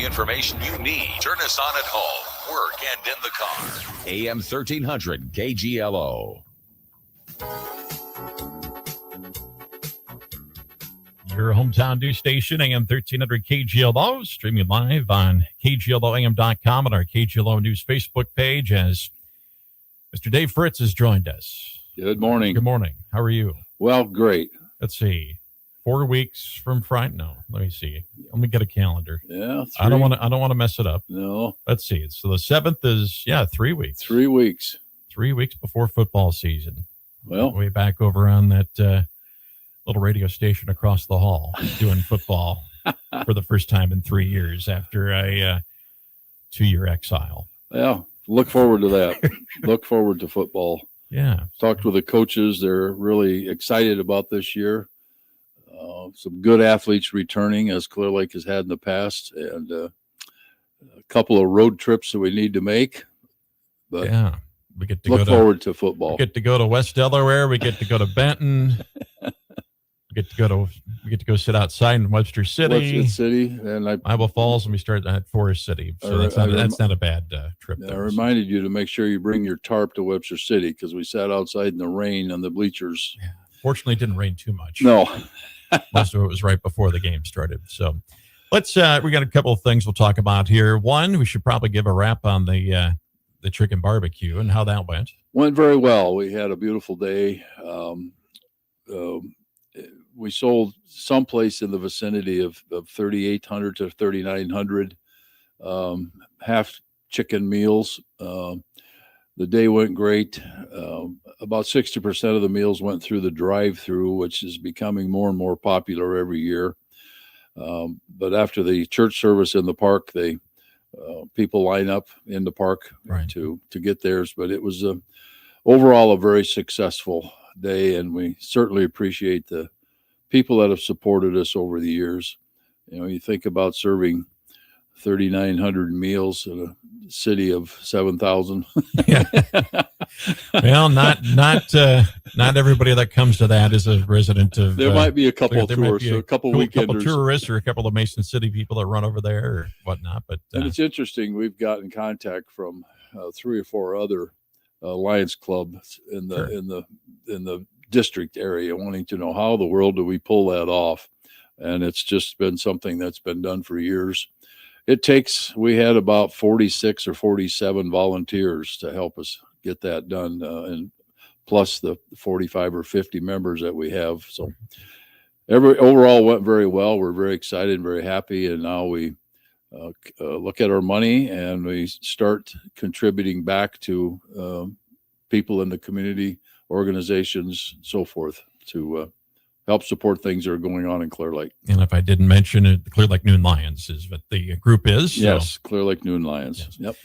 information you need. Turn us on at home, work, and in the car. AM 1300 KGLO. Your hometown news station, AM 1300 KGLO, streaming live on KGLOAM.com and our KGLO News Facebook page as Mr. Dave Fritz has joined us. Good morning. Good morning. How are you? Well, great. Let's see. 4 weeks from Friday. No, let me see. Let me get a calendar. Yeah, I don't want to mess it up. No. Let's see. So the 7th is 3 weeks. 3 weeks. 3 weeks before football season. Well, way back over on that little radio station across the hall, doing football for the first time in 3 years after a 2-year exile. Yeah, look forward to that. Look forward to football. Yeah. Talked with the coaches. They're really excited about this year. Some good athletes returning, as Clear Lake has had in the past, and a couple of road trips that we need to make. But yeah, we get to look forward to football. We get to go to West Delaware. We get to go to Benton. We get to go sit outside in Webster City. And Iowa Falls, and we start at Forest City. So that's not a bad trip. I reminded you to make sure you bring your tarp to Webster City because we sat outside in the rain on the bleachers. Yeah. Fortunately, it didn't rain too much. No. Most of it was right before the game started. So let's we got a couple of things we'll talk about here. One, we should probably give a wrap on the chicken barbecue and how that went. Went very well. We had a beautiful day. We sold someplace in the vicinity of 3,800 to 3,900 half chicken meals. The day went great. About 60% of the meals went through the drive-through, which is becoming more and more popular every year. But after the church service in the park, people line up in the park to get theirs. But it was overall a very successful day, and we certainly appreciate the people that have supported us over the years. You know, you think about serving 3,900 meals in a city of 7,000. Yeah. Well, not everybody that comes to that is a resident of. There might be a couple of tourists, a couple weekenders, couple tourists, or a couple of Mason City people that run over there or whatnot. But and it's interesting. We've gotten contact from 3 or 4 other Lions clubs in the district area, wanting to know how the world do we pull that off, and it's just been something that's been done for years. We had about 46 or 47 volunteers to help us get that done, and plus the 45 or 50 members that we have. So overall went very well. We're very excited and very happy. And now we look at our money and we start contributing back to people in the community, organizations, so forth, to help support things that are going on in Clear Lake. And if I didn't mention it, the Clear Lake Noon Lions is what the group is. Yes, so. Clear Lake Noon Lions. Yes. Yep.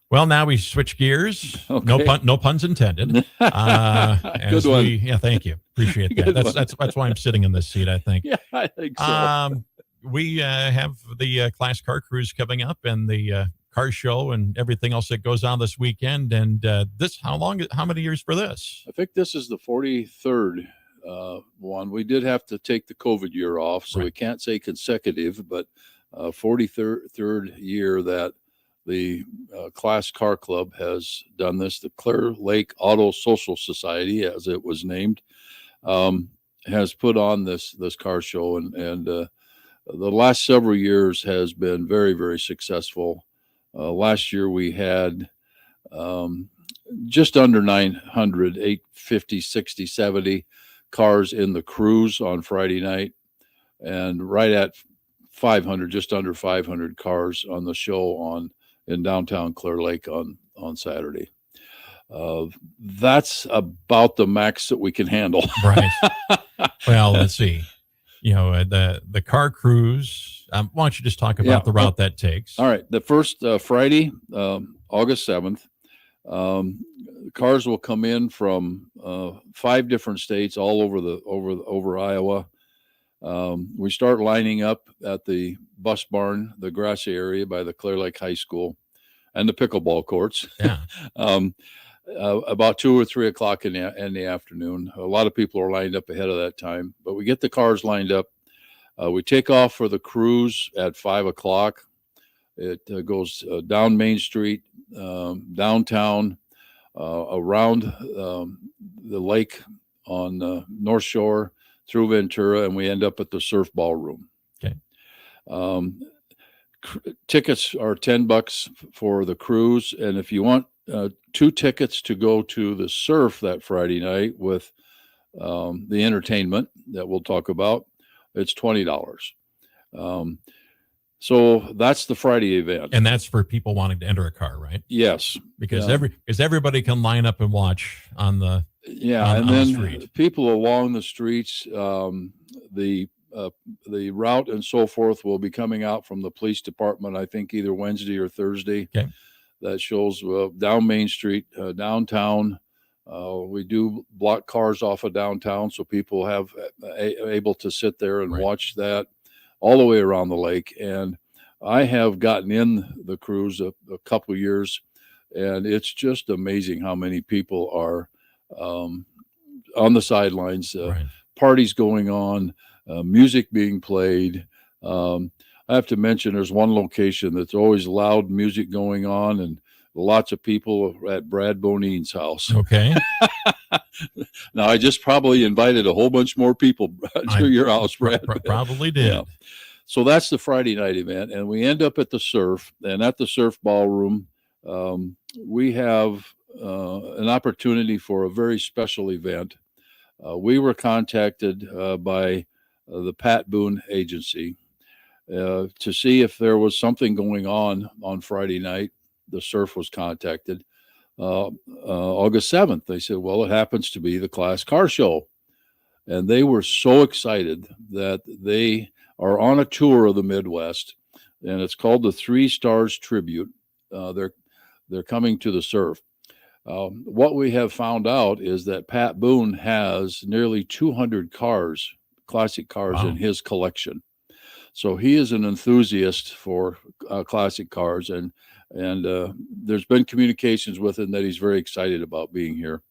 Well, now we switch gears. Okay. No puns intended. Good one. Thank you. Appreciate that. That's why I'm sitting in this seat, I think. Yeah, I think so. We have the Class Car Cruise coming up and the car show and everything else that goes on this weekend. And how many years for this? I think this is the 43rd one. We did have to take the COVID year off, so we can't say consecutive, but 43rd year that the Class Car Club has done this. The Clear Lake Auto Social Society, as it was named, has put on this car show, and the last several years has been very, very successful. Last year we had just under 900, 850, 60, 70 cars in the cruise on Friday night, and right at 500, just under 500 cars on the show in downtown Clear Lake on Saturday. That's about the max that we can handle. Right. Well, let's see. The car cruise. Why don't you just talk about the route that takes? All right. The first Friday, August 7th, cars will come in from 5 different states all over Iowa. We start lining up at the bus barn, the grassy area by the Clear Lake High School, and the pickleball courts. Yeah. About 2 or 3 o'clock in the afternoon. A lot of people are lined up ahead of that time, but we get the cars lined up. We take off for the cruise at 5 o'clock. It goes down Main Street, downtown, around the lake on North Shore, through Ventura, and we end up at the Surf Ballroom. Okay. Tickets are $10 for the cruise, and if you want 2 tickets to go to the surf that Friday night with the entertainment that we'll talk about, it's $20. So that's the Friday event, And that's for people wanting to enter a car, right? yes, Because everybody can line up and watch on the and the then street. people along the streets, the route and so forth will be coming out from the police department, I think either Wednesday or Thursday. Okay. That shows down Main Street, downtown. We do block cars off of downtown so people have able to sit there and watch that all the way around the lake. And I have gotten in the cruise a couple years, and it's just amazing how many people are on the sidelines, parties going on, music being played. I have to mention there's one location that's always loud music going on, and lots of people at Brad Bonine's house. Okay. Now, I just probably invited a whole bunch more people to your house, Brad. Probably did. Yeah. So that's the Friday night event, and we end up at the surf. And at the Surf Ballroom, we have an opportunity for a very special event. We were contacted by the Pat Boone Agency to see if there was something going on Friday night. The surf was contacted August 7th. They said, well, it happens to be the Class Car Show. And they were so excited that they are on a tour of the Midwest, and it's called the 3 Stars Tribute. They're coming to the surf. What we have found out is that Pat Boone has nearly 200 cars, classic cars, in his collection. So he is an enthusiast for classic cars, and there's been communications with him that he's very excited about being here.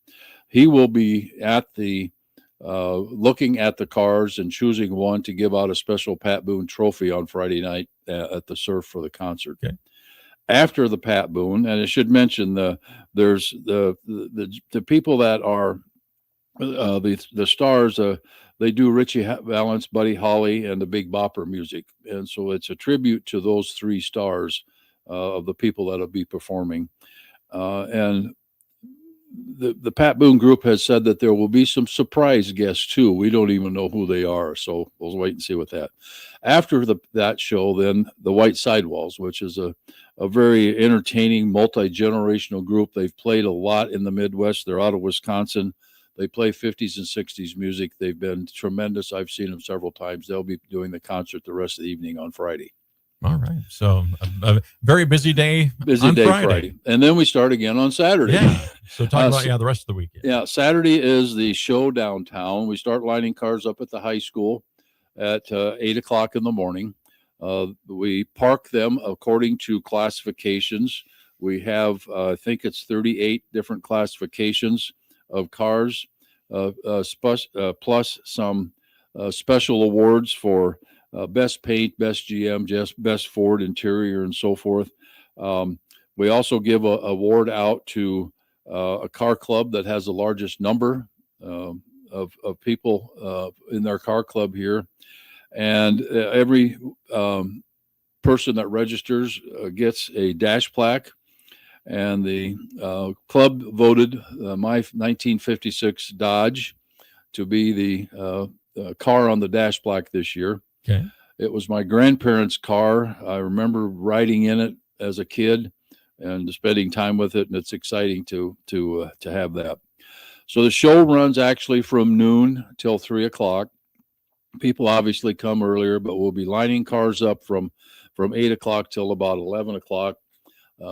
He will be at the looking at the cars and choosing one to give out a special Pat Boone trophy on Friday night at the surf for the concert. Okay. After the Pat Boone, and I should mention there's the people that are the stars. They do Richie Valens, Buddy Holly, and the Big Bopper music, and so it's a tribute to those 3 stars of the people that'll be performing. And the Pat Boone group has said that there will be some surprise guests too. We don't even know who they are, so we'll wait and see with that. After that show, then the White Sidewalls, which is a very entertaining, multi-generational group. They've played a lot in the Midwest. They're out of Wisconsin. They play 50s and 60s music. They've been tremendous. I've seen them several times. They'll be doing the concert the rest of the evening on Friday. All right. So a very busy day. Friday. And then we start again on Saturday. Yeah. So talk about the rest of the weekend. Yeah. Saturday is the show downtown. We start lining cars up at the high school at 8 o'clock in the morning. We park them according to classifications. We have, I think it's 38 different classifications of cars, plus some special awards for best paint, best GM, best Ford interior, and so forth. We also give an award out to a car club that has the largest number of people in their car club here. And every person that registers gets a dash plaque. And the club voted my 1956 Dodge to be the car on the dash plaque this year. Okay. It was my grandparents' car. I remember riding in it as a kid and spending time with it, and it's exciting to have that. So the show runs actually from noon till 3 o'clock. People obviously come earlier, but we'll be lining cars up from 8 o'clock till about 11 o'clock.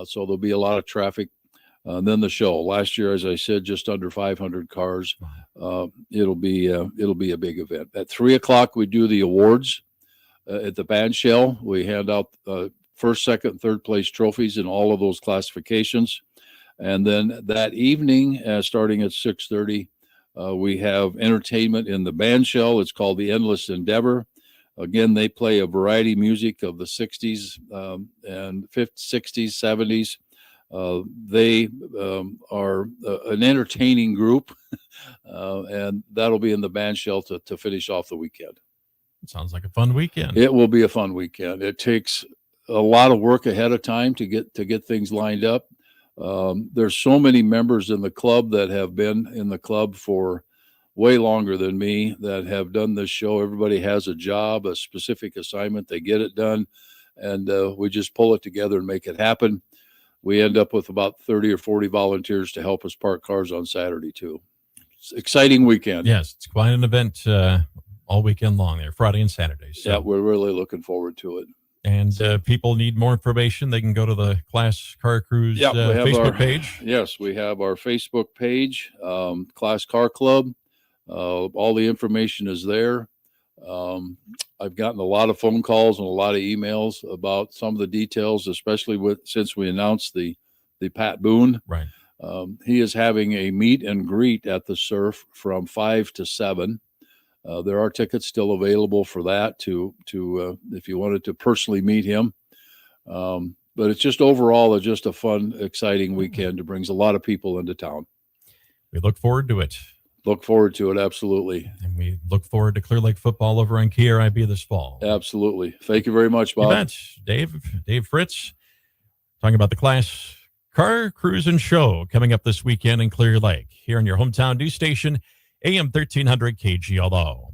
So there'll be a lot of traffic. Then the show. Last year, as I said, just under 500 cars. It'll be a big event. At 3 o'clock, we do the awards at the band shell. We hand out first, second, third place trophies in all of those classifications. And then that evening, starting at 6:30, we have entertainment in the band shell. It's called the Endless Endeavor. Again, they play a variety of music of the 60s and 50s, 60s, 70s. They are an entertaining group, and that'll be in the band shell to finish off the weekend. It sounds like a fun weekend. It will be a fun weekend. It takes a lot of work ahead of time to get things lined up. There's so many members in the club that have been in the club for way longer than me that have done this show. Everybody has a job, a specific assignment. They get it done, and we just pull it together and make it happen. We end up with about 30 or 40 volunteers to help us park cars on Saturday too. It's an exciting weekend. Yes, it's quite an event all weekend long there, Friday and Saturday. So. Yeah, we're really looking forward to it. And people need more information, they can go to the Class Car Cruise Facebook page. Yes, we have our Facebook page, Class Car Club. All the information is there. I've gotten a lot of phone calls and a lot of emails about some of the details, especially since we announced the Pat Boone. Right. He is having a meet and greet at the Surf from 5 to 7. There are tickets still available for that to if you wanted to personally meet him. But it's just overall just a fun, exciting weekend. It brings a lot of people into town. We look forward to it. Look forward to it, absolutely. And we look forward to Clear Lake football over on KRIB this fall. Absolutely. Thank you very much, Bob. You bet. Dave Fritz, talking about the Class Car Cruise and Show coming up this weekend in Clear Lake, here on your hometown news station, AM 1300 KGLO.